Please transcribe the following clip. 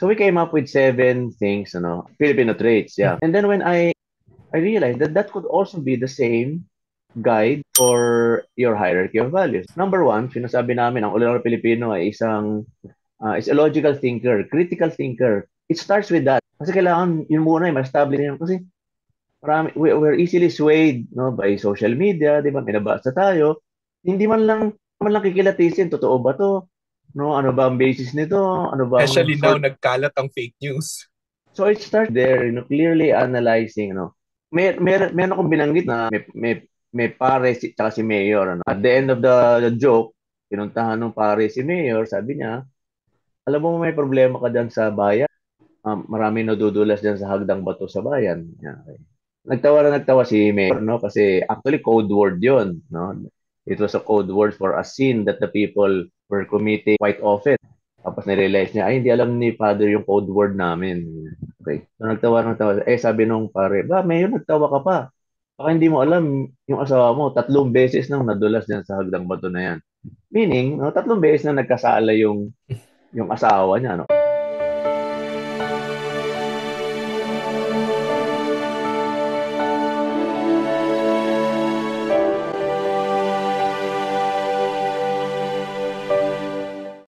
So we came up with 7 things, Filipino traits, yeah. And then when I realized that that could also be the same guide for your hierarchy of values. Number one, sinasabi namin, ang ordinary Pilipino ay is a logical thinker, critical thinker. It starts with that. Kasi kailangan yun muna, ma-establish yun. Kasi we're easily swayed, no, by social media, di ba? Binabasa tayo. Hindi man lang kikilatisin, totoo ba to? No, ano ba ang basis nito? Ano ba ang Especially now, sort. nagkalat ang fake news. So it starts there, clearly analyzing, Meron akong binanggit na may pare tsaka si Mayor, ano. At the end of the joke, pinuntahan ng pare si Mayor, sabi niya, alam mo may problema ka dyan sa bayan. Marami nadudulas dyan sa hagdang bato sa bayan. Yan, okay. Nagtawa na nagtawa si Mayor, no? Kasi actually code word yun, no? It was a code word for a sin that the people were committing quite often. Tapos nirealize niya, ay, hindi alam ni Father yung code word namin. Okay. So nagtawa. Sabi nung pare, ba, Mayor, nagtawa ka pa. Baka hindi mo alam yung asawa mo, 3 beses nang nadulas dyan sa hagdang bato na yan. Meaning, no, 3 beses na nagkasala yung asawa niya, no?